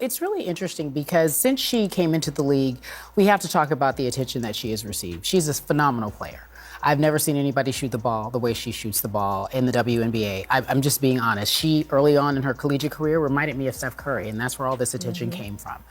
It's really interesting because since she came into the league, we have to talk about the attention that she has received. She's a phenomenal player. I've never seen anybody shoot the ball the way she shoots the ball in the WNBA. I'm just being honest. She, early on in her collegiate career, reminded me of Steph Curry, and that's where all this attention came from.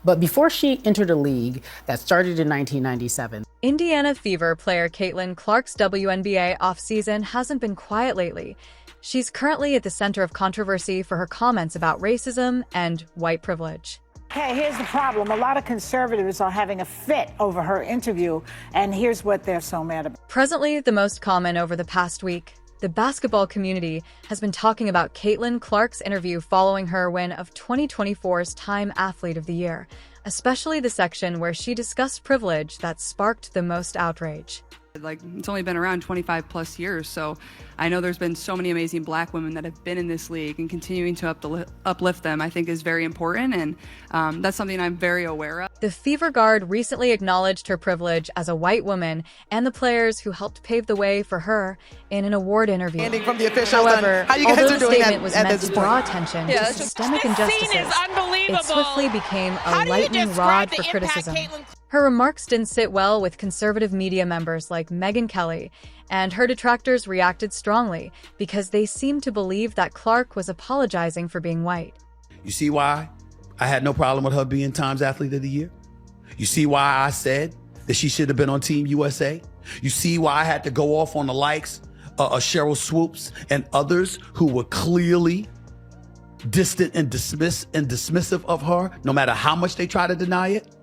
But before she entered a league that started in 1997, Indiana Fever player Caitlin Clark's WNBA offseason hasn't been quiet lately. She's currently at the center of controversy for her comments about racism and white privilege. Okay, here's the problem. A lot of conservatives are having a fit over her interview, and here's what they're so mad about. Presently, the most common over the past week, the basketball community has been talking about Caitlin Clark's interview following her win of 2024's Time Athlete of the Year, especially the section where she discussed privilege that sparked the most outrage. It's only been around 25 plus years, so I know there's been so many amazing black women that have been in this league, and continuing to uplift them I think is very important, and that's something I'm very aware of. The Fever Guard recently acknowledged her privilege as a white woman and the players who helped pave the way for her in an award interview. From the officials. However, how you guys although are the doing statement that was at meant this to point? draw attention to systemic injustices, it swiftly became a lightning rod for criticism. Her remarks didn't sit well with conservative media members like Megyn Kelly, and her detractors reacted strongly because they seemed to believe that Clark was apologizing for being white. You see why I had no problem with her being Times Athlete of the Year? You see why I said that she should have been on Team USA? You see why I had to go off on the likes of Cheryl Swoops and others who were clearly distant and dismissive of her, no matter how much they try to deny it?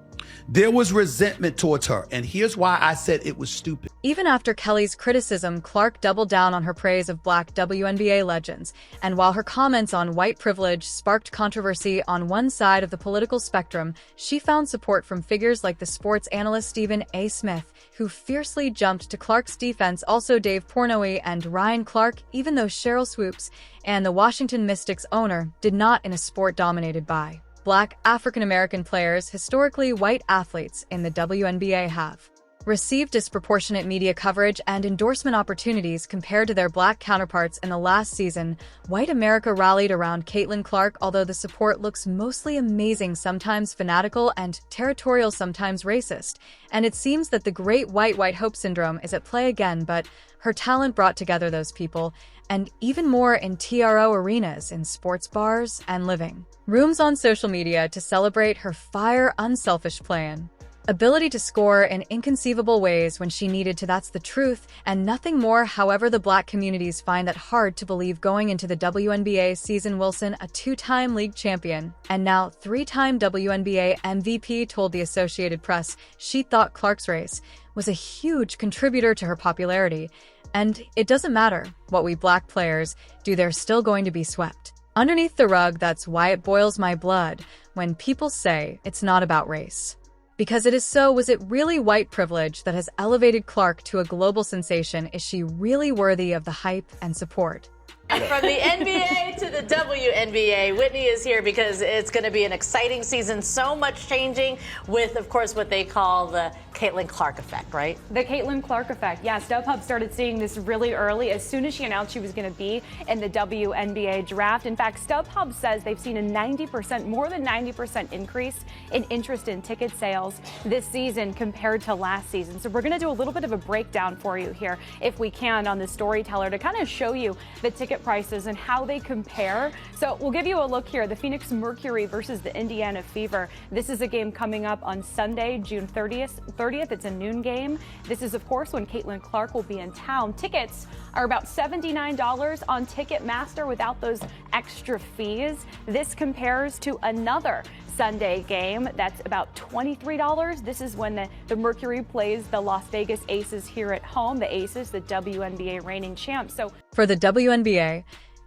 There was resentment towards her, and here's why I said it was stupid. Even after Kelly's criticism, Clark doubled down on her praise of black WNBA legends, and while her comments on white privilege sparked controversy on one side of the political spectrum, she found support from figures like the sports analyst Stephen A. Smith, who fiercely jumped to Clark's defense. Also Dave Portnoy and Ryan Clark, even though Cheryl Swoops and the Washington Mystics owner did not in a sport dominated by black African-American players. Historically, white athletes in the WNBA have received disproportionate media coverage and endorsement opportunities compared to their black counterparts in the last season. White America rallied around Caitlin Clark, although the support looks mostly amazing, sometimes fanatical, and territorial, sometimes racist. And it seems that the great white hope syndrome is at play again, but her talent brought together those people, and even more in TRO arenas, in sports bars and living rooms on social media to celebrate her fire, unselfish plan. Ability to score in inconceivable ways when she needed to, that's the truth, and nothing more. However, the black communities find that hard to believe going into the WNBA season. Wilson, a two-time league champion and now three-time WNBA MVP, told the Associated Press she thought Clark's race was a huge contributor to her popularity, and it doesn't matter what we black players do, they're still going to be swept underneath the rug. That's why it boils my blood when people say it's not about race. Because it is so. Was it really white privilege that has elevated Clark to a global sensation? Is she really worthy of the hype and support? From the NBA to the WNBA, Whitney is here because it's going to be an exciting season. So much changing with, of course, what they call the Caitlin Clark effect, right? The Caitlin Clark effect. Yeah, StubHub started seeing this really early as soon as she announced she was going to be in the WNBA draft. In fact, StubHub says they've seen a more than 90% increase in interest in ticket sales this season compared to last season. So we're going to do a little bit of a breakdown for you here, if we can, on the Storyteller to kind of show you the ticket prices and how they compare. So we'll give you a look here. The Phoenix Mercury versus the Indiana Fever. This is a game coming up on Sunday, June 30th. It's a noon game. This is, of course, when Caitlin Clark will be in town. Tickets are about $79 on Ticketmaster without those extra fees. This compares to another Sunday game that's about $23. This is when the Mercury plays the Las Vegas Aces here at home. The Aces, the WNBA reigning champs. So for the WNBA,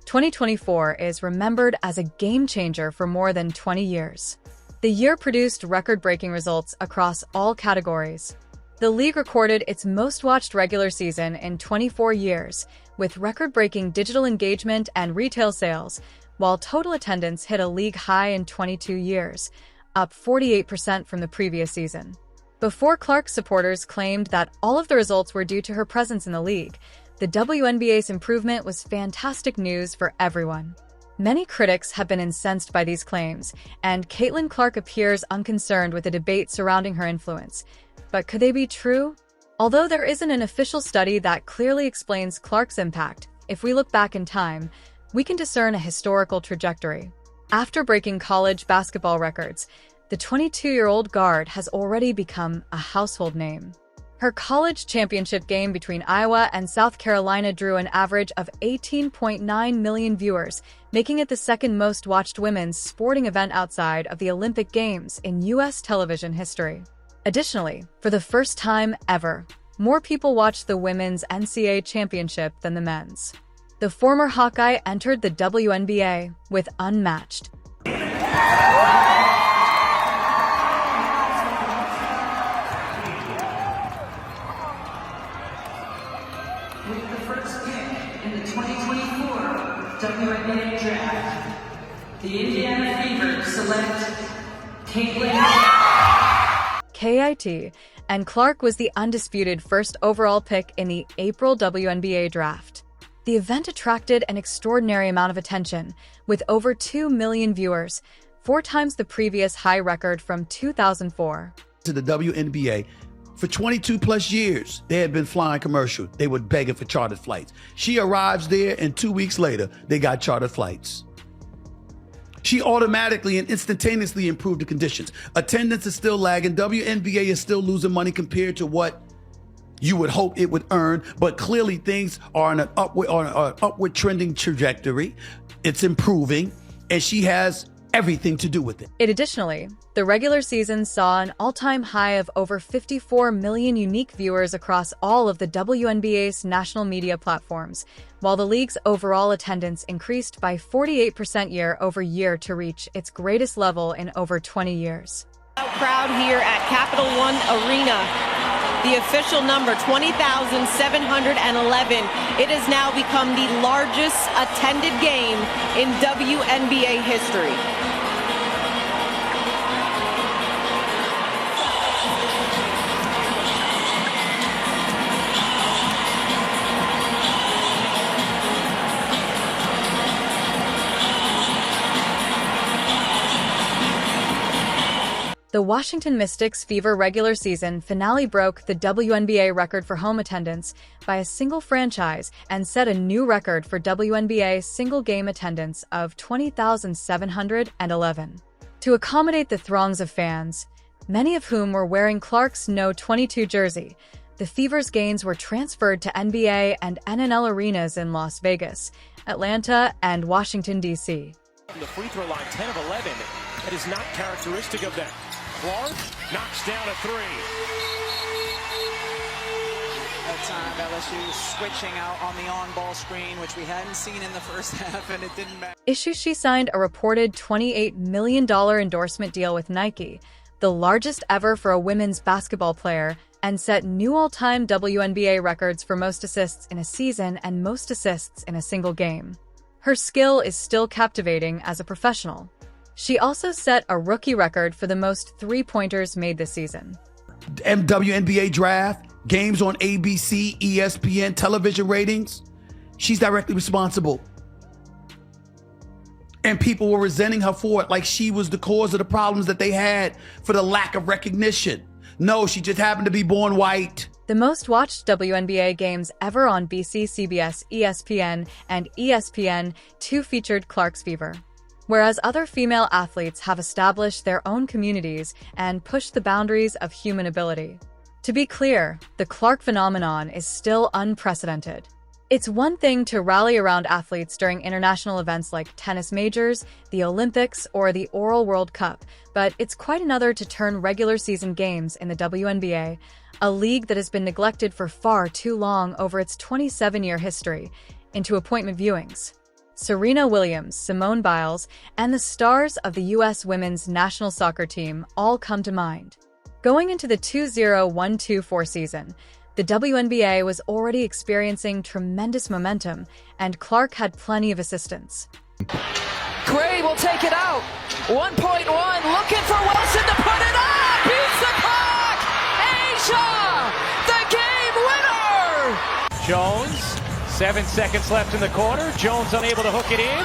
2024 is remembered as a game changer for more than 20 years. The year produced record-breaking results across all categories. The league recorded its most-watched regular season in 24 years, with record-breaking digital engagement and retail sales, while total attendance hit a league high in 22 years, up 48% from the previous season. Before Clark's supporters claimed that all of the results were due to her presence in the league, the WNBA's improvement was fantastic news for everyone. Many critics have been incensed by these claims, and Caitlin Clark appears unconcerned with the debate surrounding her influence. But could they be true? Although there isn't an official study that clearly explains Clark's impact, if we look back in time, we can discern a historical trajectory. After breaking college basketball records, the 22-year-old guard has already become a household name. Her college championship game between Iowa and South Carolina drew an average of 18.9 million viewers, making it the second most watched women's sporting event outside of the Olympic Games in U.S. television history. Additionally, for the first time ever, more people watched the women's NCAA championship than the men's. The former Hawkeye entered the WNBA with unmatched. With the first pick in the 2024 WNBA draft, the Indiana Fever select KIT, and Clark was the undisputed first overall pick in the April WNBA draft. The event attracted an extraordinary amount of attention, with over 2 million viewers, 4 times the previous high record from 2004. To the WNBA, for 22 plus years, they had been flying commercial. They were begging for chartered flights. She arrives there, and 2 weeks later, they got chartered flights. She automatically and instantaneously improved the conditions. Attendance is still lagging. WNBA is still losing money compared to what you would hope it would earn, but clearly things are on an upward trending trajectory. It's improving, and she has everything to do with it. Additionally, the regular season saw an all-time high of over 54 million unique viewers across all of the WNBA's national media platforms, while the league's overall attendance increased by 48% year-over-year to reach its greatest level in over 20 years. Crowd here at Capital One Arena. The official number, 20,711. It has now become the largest attended game in WNBA history. The Washington Mystics Fever regular season finale broke the WNBA record for home attendance by a single franchise and set a new record for WNBA single-game attendance of 20,711. To accommodate the throngs of fans, many of whom were wearing Clark's No. 22 jersey, the Fever's games were transferred to NBA and NNL arenas in Las Vegas, Atlanta, and Washington, D.C. From the free throw line, 10 of 11. That is not characteristic of them. Clark knocks down a three. That time LSU switching out on the on-ball screen, which we hadn't seen in the first half, and it didn't matter. She signed a reported $28 million endorsement deal with Nike, the largest ever for a women's basketball player, and set new all-time WNBA records for most assists in a season and most assists in a single game. Her skill is still captivating as a professional. She also set a rookie record for the most three-pointers made this season. WNBA draft, games on ABC, ESPN, television ratings. She's directly responsible. And people were resenting her for it, like she was the cause of the problems that they had for the lack of recognition. No, she just happened to be born white. The most watched WNBA games ever on BC, CBS, ESPN, and ESPN2 featured Clark's Fever. Whereas other female athletes have established their own communities and pushed the boundaries of human ability. To be clear, the Clark phenomenon is still unprecedented. It's one thing to rally around athletes during international events like tennis majors, the Olympics, or the Oral World Cup, but it's quite another to turn regular season games in the WNBA, a league that has been neglected for far too long over its 27-year history, into appointment viewings. Serena Williams, Simone Biles, and the stars of the U.S. women's national soccer team all come to mind. Going into the 2021-24 season, the WNBA was already experiencing tremendous momentum, and Clark had plenty of assistance. Gray will take it out. 1.1, looking for Wilson to put it up. Beats the clock. Asia, the game winner. Jones, 7 seconds left in the quarter. Jones unable to hook it in.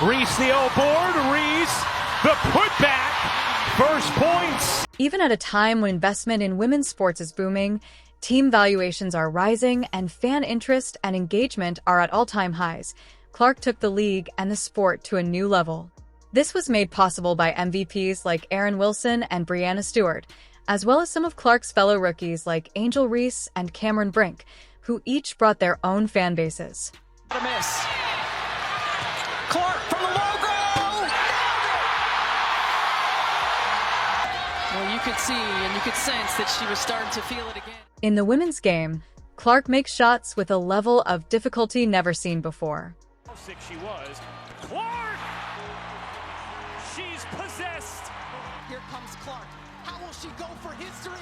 Reese the old board. Reese the putback. First points. Even at a time when investment in women's sports is booming, team valuations are rising, and fan interest and engagement are at all-time highs, Clark took the league and the sport to a new level. This was made possible by MVPs like Aaron Wilson and Brianna Stewart, as well as some of Clark's fellow rookies like Angel Reese and Cameron Brink, who each brought their own fan bases. A miss. Clark from the logo! Well, you could see and you could sense that she was starting to feel it again. In the women's game, Clark makes shots with a level of difficulty never seen before. How sick she was. Clark! She's possessed. Here comes Clark. How will she go for history?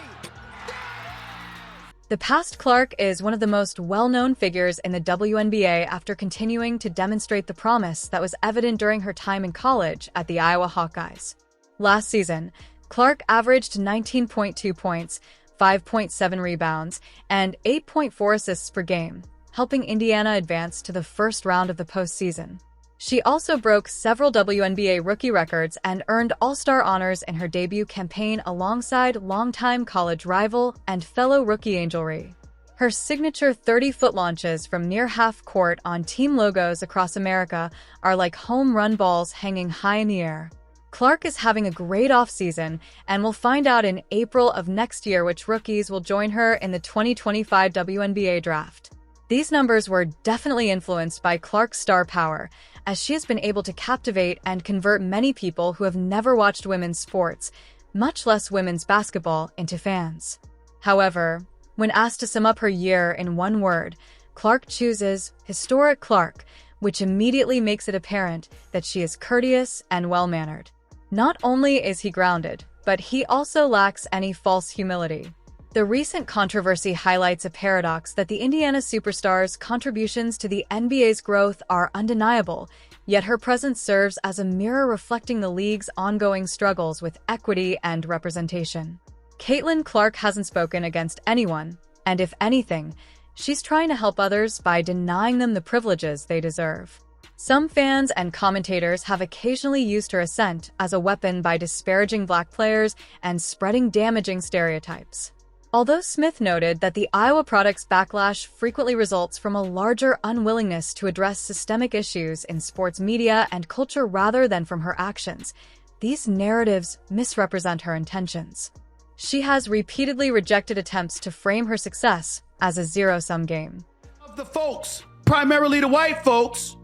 The past Clark is one of the most well-known figures in the WNBA after continuing to demonstrate the promise that was evident during her time in college at the Iowa Hawkeyes. Last season, Clark averaged 19.2 points, 5.7 rebounds, and 8.4 assists per game, helping Indiana advance to the first round of the postseason. She also broke several WNBA rookie records and earned All-Star honors in her debut campaign alongside longtime college rival and fellow rookie Angel Reese. Her signature 30-foot launches from near half court on team logos across America are like home run balls hanging high in the air. Clark is having a great offseason, and we'll find out in April of next year which rookies will join her in the 2025 WNBA draft. These numbers were definitely influenced by Clark's star power, as she has been able to captivate and convert many people who have never watched women's sports, much less women's basketball, into fans. However, when asked to sum up her year in one word, Clark chooses historic Clark, which immediately makes it apparent that she is courteous and well-mannered. Not only is he grounded, but he also lacks any false humility. The recent controversy highlights a paradox that the Indiana superstar's contributions to the NBA's growth are undeniable, yet her presence serves as a mirror reflecting the league's ongoing struggles with equity and representation. Caitlin Clark hasn't spoken against anyone, and if anything, she's trying to help others by denying them the privileges they deserve. Some fans and commentators have occasionally used her ascent as a weapon by disparaging Black players and spreading damaging stereotypes. Although Smith noted that the Iowa product's backlash frequently results from a larger unwillingness to address systemic issues in sports media and culture rather than from her actions, these narratives misrepresent her intentions. She has repeatedly rejected attempts to frame her success as a zero-sum game. Of the folks, primarily the white folks,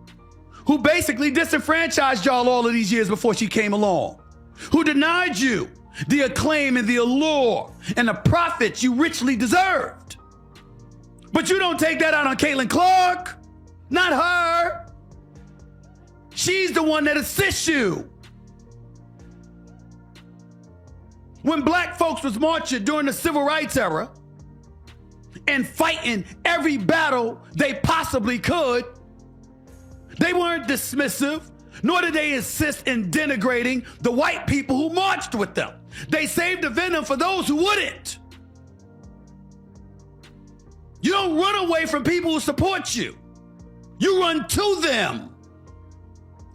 who basically disenfranchised y'all all of these years before she came along, who denied you the acclaim and the allure and the profits you richly deserved. But you don't take that out on Caitlin Clark. Not her. She's the one that assists you. When black folks was marching during the civil rights era and fighting every battle they possibly could, they weren't dismissive, nor did they insist in denigrating the white people who marched with them. They saved the venom for those who wouldn't. You don't run away from people who support you. You run to them,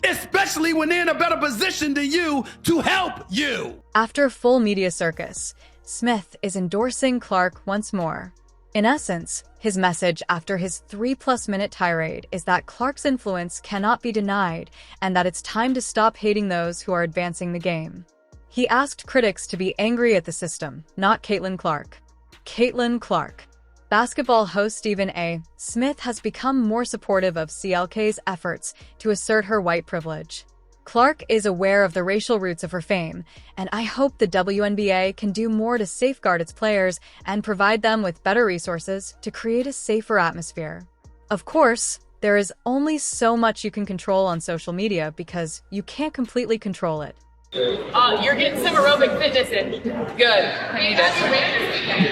especially when they're in a better position than you to help you. After full media circus, Smith is endorsing Clark once more. In essence, his message after his 3+ minute tirade is that Clark's influence cannot be denied and that it's time to stop hating those who are advancing the game. He asked critics to be angry at the system, not Caitlin Clark. Caitlin Clark. Basketball host Stephen A. Smith has become more supportive of CLK's efforts to assert her white privilege. Clark is aware of the racial roots of her fame, and I hope the WNBA can do more to safeguard its players and provide them with better resources to create a safer atmosphere. Of course, there is only so much you can control on social media because you can't completely control it. You're getting some aerobic fitness in. Good. I need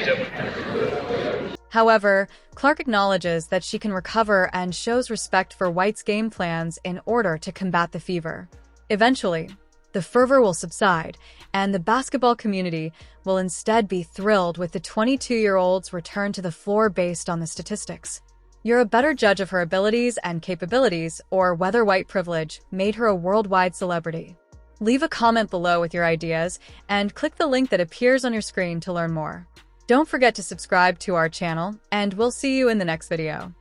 it. However, Clark acknowledges that she can recover and shows respect for White's game plans in order to combat the fever. Eventually, the fervor will subside, and the basketball community will instead be thrilled with the 22-year-old's return to the floor based on the statistics. You're a better judge of her abilities and capabilities, or whether white privilege made her a worldwide celebrity. Leave a comment below with your ideas, and click the link that appears on your screen to learn more. Don't forget to subscribe to our channel, and we'll see you in the next video.